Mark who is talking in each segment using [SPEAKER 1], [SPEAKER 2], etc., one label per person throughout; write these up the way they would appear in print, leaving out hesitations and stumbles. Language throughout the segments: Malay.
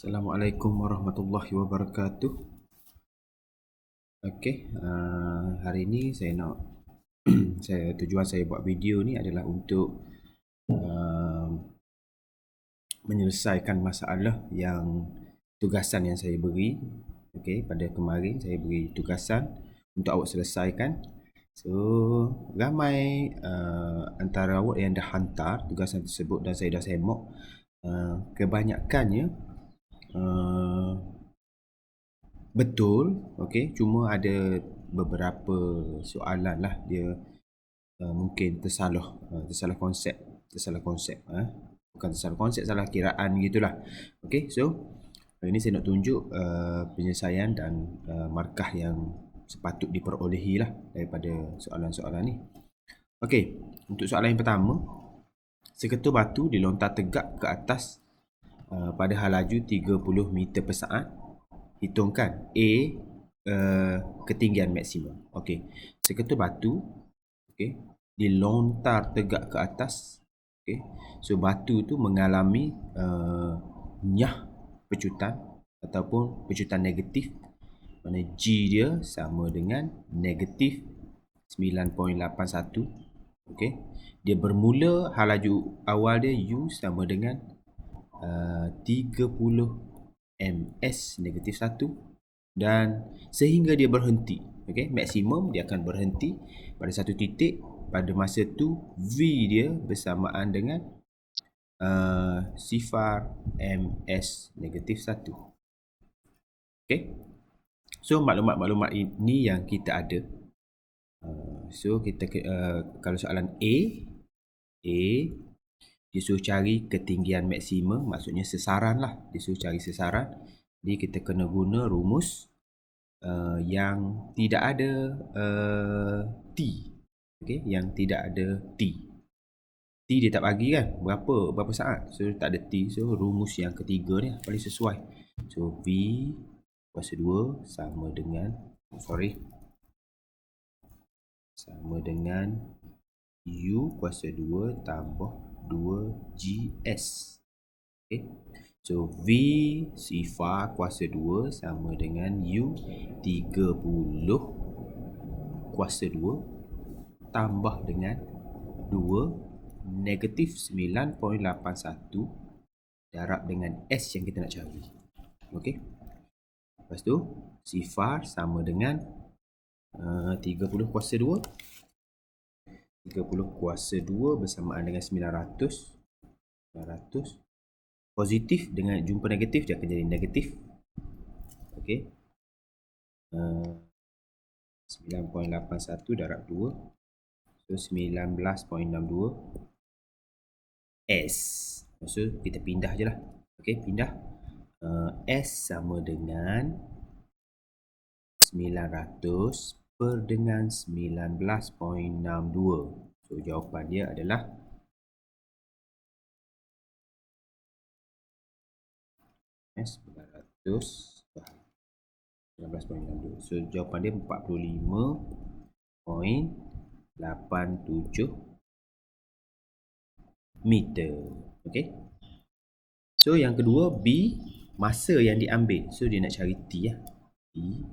[SPEAKER 1] Assalamualaikum warahmatullahi wabarakatuh. Okey, hari ini saya nak tujuan saya buat video ni adalah untuk menyelesaikan masalah yang tugasan yang saya beri. Okey, pada kemarin saya beri tugasan untuk awak selesaikan. So, ramai antara awak yang dah hantar tugasan tersebut dan saya dah semak. Kebanyakannya betul, okey, cuma ada beberapa soalan lah dia mungkin tersalah konsep, bukan tersalah konsep, salah kiraan gitulah. Okey, so hari ini saya nak tunjuk penyelesaian dan markah yang sepatut diperolehi lah daripada soalan-soalan ni. Okey, untuk soalan yang pertama, seketul batu dilontar tegak ke atas pada hal laju 30 meter per saat. Hitungkan A ketinggian maksimum. Okey, seketul batu dilontar tegak ke atas. Okey, so batu tu mengalami nyah pecutan ataupun pecutan negatif, mana G dia sama dengan negatif 9.81. Okey, dia bermula hal laju awal dia U sama dengan 30 ms negatif 1 dan sehingga dia berhenti. Okey, maksimum dia akan berhenti pada satu titik. Pada masa tu V dia bersamaan dengan sifar ms negatif 1. Okey, so maklumat-maklumat ini yang kita ada. So kita kalau soalan A dia suruh cari ketinggian maksimum, maksudnya sesaran lah. Dia suruh cari sesaran. Jadi kita kena guna rumus yang tidak ada T. Okey, yang tidak ada T. T dia tak bagi kan berapa saat. So tak ada T. So rumus yang ketiga ni paling sesuai. So V kuasa 2 sama dengan sama dengan U kuasa 2 tambah 2GS. Okay. So V sifar kuasa 2 sama dengan U 30 kuasa 2 tambah dengan 2 negatif 9.81 darab dengan S yang kita nak cari. Okey. Lepas tu sifar sama dengan 30 kuasa 2. 30 kuasa 2 bersamaan dengan 900. Positif dengan jumpa negatif dia akan jadi negatif. Okey. 9.81 darab 2. So 19.62 S. So kita pindah je lah. Okey, pindah. S sama dengan 900 per dengan 19.62. So jawapan dia adalah S900 19.62. So jawapan dia 45.87 meter. Okey. So yang kedua B, masa yang diambil. So dia nak cari T lah. T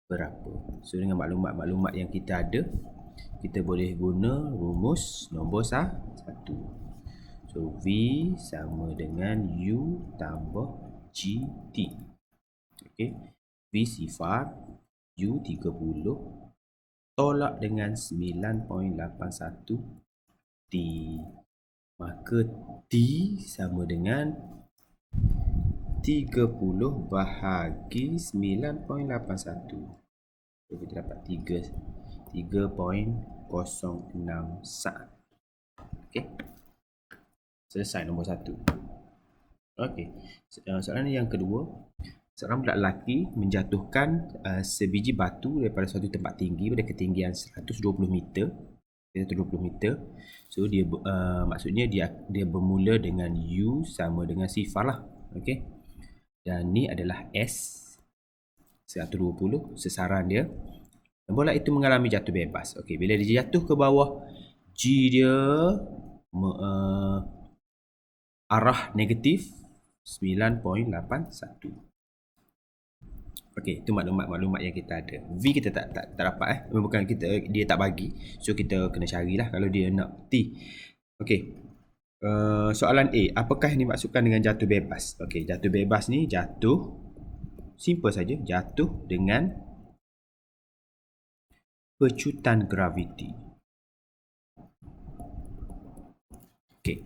[SPEAKER 1] berapa? So dengan maklumat-maklumat yang kita ada, kita boleh guna rumus nombor 1. So V sama dengan U tambah GT. Okey. V sifar U 30 tolak dengan 9.81 T. Maka T sama dengan 30 bahagi 9.81. So kita dapat 3.06 saat. Okey. Selesai nombor 1. Okey. Soalan yang kedua. Seorang budak lelaki menjatuhkan sebiji batu daripada suatu tempat tinggi pada ketinggian 120 meter. 120 meter. So dia maksudnya dia bermula dengan U sama dengan sifar lah. Okey. Dan ni adalah S 120 sesaran dia. Bola itu mengalami jatuh bebas. Okey, bila dia jatuh ke bawah, G dia arah negatif 9.81. Okey, itu maklumat yang kita ada. V kita tak dapat bukan dia tak bagi. So kita kena carilah kalau dia nak T. Okey. Soalan A, apakah yang dimaksudkan dengan jatuh bebas? Okey, jatuh bebas ni jatuh simple saja, jatuh dengan pecutan graviti. Okey.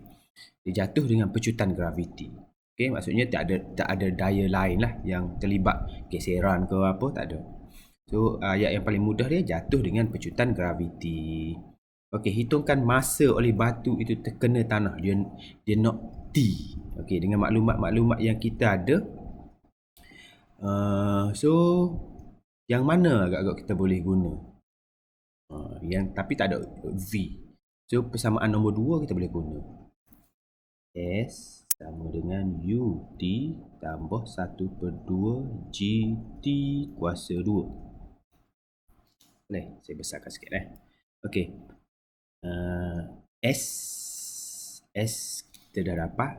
[SPEAKER 1] Dia jatuh dengan pecutan graviti. Okey, maksudnya tak ada daya lain lah yang terlibat, geseran ke apa, tak ada. So ayat yang paling mudah dia jatuh dengan pecutan graviti. Okey, hitungkan masa oleh batu itu terkena tanah. Dia nak T. Okey, dengan maklumat yang kita ada. So yang mana agak-agak kita boleh guna? Tapi tak ada V. So persamaan nombor 2 kita boleh guna. S sama dengan UT tambah 1/2 GT kuasa 2. Boleh, saya besarkan sikit Okey. S kita dah dapat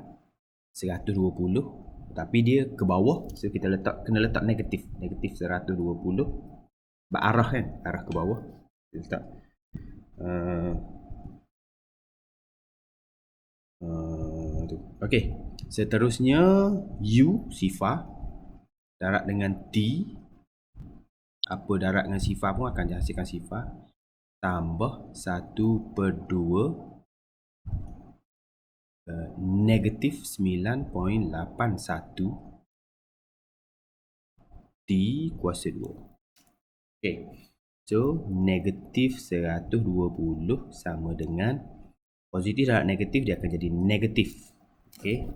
[SPEAKER 1] 120, tapi dia ke bawah, so kita kena letak negatif 120 berarah arah ke bawah. Kita letak okey, seterusnya U sifar darat dengan T. Apa darat dengan sifar pun akan dihasilkan sifar, tambah 1/2 negatif 9.81 T kuasa 2. Okey, so negatif 120 sama dengan positif darat negatif, dia akan jadi negatif. Okey,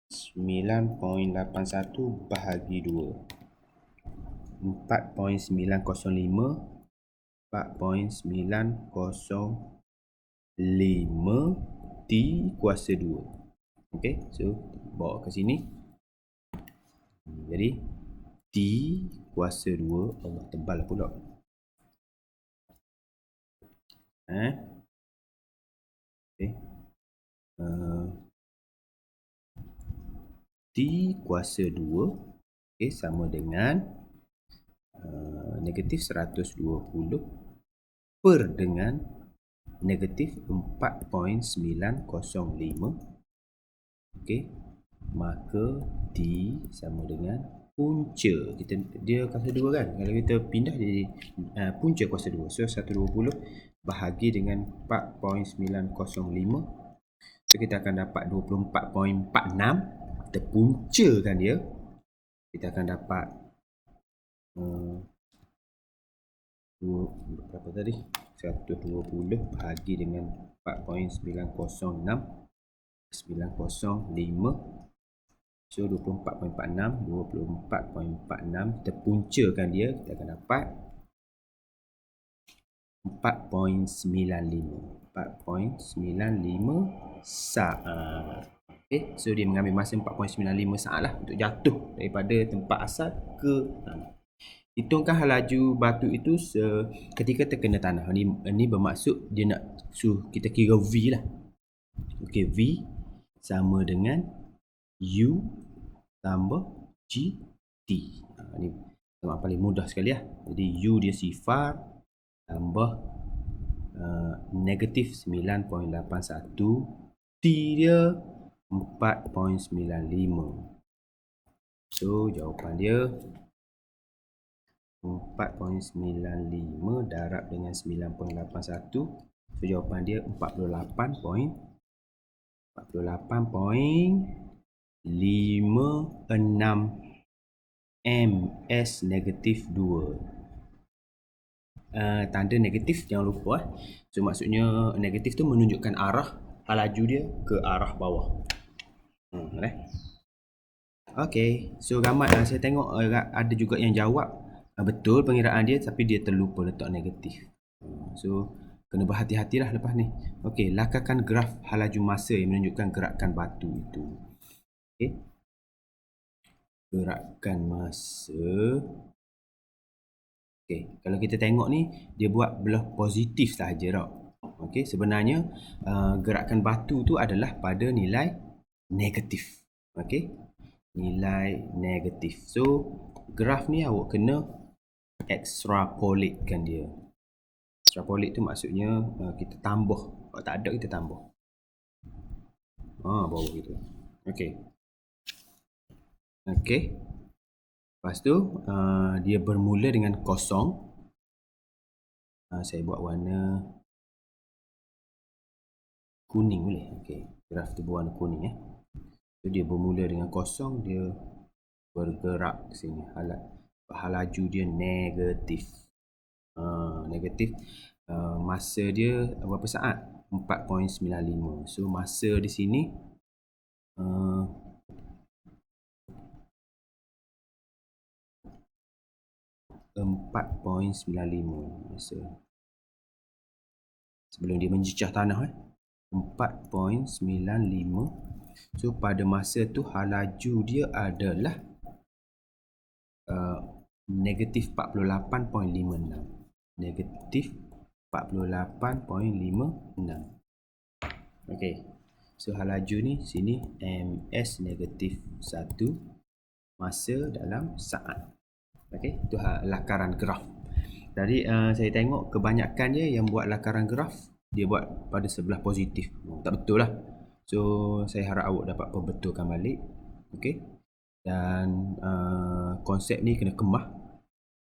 [SPEAKER 1] 9.81 bahagi 2, 4.905 T kuasa 2. Okey, so bawa ke sini. Jadi T kuasa 2, Allah tebal pula. Okey. T kuasa 2 sama dengan negatif 120 per dengan negatif 4.905. Okey, maka T sama dengan punca. Dia kuasa 2 kan? Kalau kita pindah jadi punca kuasa 2. So 120 bahagi dengan 4.905. So kita akan dapat 24.46. Kita puncakan dia, kita akan dapat berapa tadi? 120 bahagi dengan 4.906 905. So 24.46 kita puncakan dia, kita akan dapat 4.95 saat. Okay, so dia mengambil masa 4.95 saat lah untuk jatuh daripada tempat asal ke tanah. Hitungkan laju batu itu ketika terkena tanah. Ini bermaksud dia nak suruh kita kira V lah. Okey, V sama dengan U tambah GT. Ini sama paling mudah sekali lah. Jadi U dia sifar tambah negatif 9.81, T dia 4.95. So jawapan dia 4.95 darab dengan 9.81. So jawapan dia 48.56 ms negatif 2. Tanda negatif jangan lupa. So maksudnya negatif tu menunjukkan arah laju dia ke arah bawah. Okey, so ramai saya tengok ada juga yang jawab betul pengiraan dia, tapi dia terlupa letak negatif. So kena berhati-hatilah lepas ni. Okey, lakarkan graf laju masa yang menunjukkan gerakan batu itu. Okey, gerakan masa. Okey, kalau kita tengok ni dia buat belah positif sahaja tau. Okey, sebenarnya gerakan batu tu adalah pada nilai negatif. Okey, nilai negatif. So, graf ni awak kena extrapolate-kan dia. Extrapolate tu maksudnya kita tambah. Kalau tak ada, kita tambah. Bawah gitu. Okey. Okey. Lepas tu, dia bermula dengan kosong. Saya buat warna kuning boleh? Okey. Graf tu berwarna kuning So, dia bermula dengan kosong, dia bergerak ke sini. Laju dia negatif. Negatif. Masa dia berapa saat? 4.95. So, masa di sini 4.95 masa sebelum dia menjejah tanah 4.95. So pada masa tu laju dia adalah negatif 48.56. Negatif 48.56. Okey. So laju ni sini ms negatif 1 masa dalam saat. Okey, itu lakaran graf. Jadi saya tengok kebanyakan dia yang buat lakaran graf, dia buat pada sebelah positif. Tak betul lah. So saya harap awak dapat perbetulkan balik. Okey. Dan konsep ni kena kemah,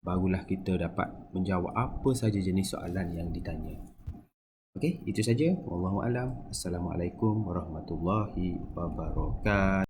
[SPEAKER 1] barulah kita dapat menjawab apa saja jenis soalan yang ditanya. Okey, itu saja. Wallahualam. Assalamualaikum warahmatullahi wabarakatuh.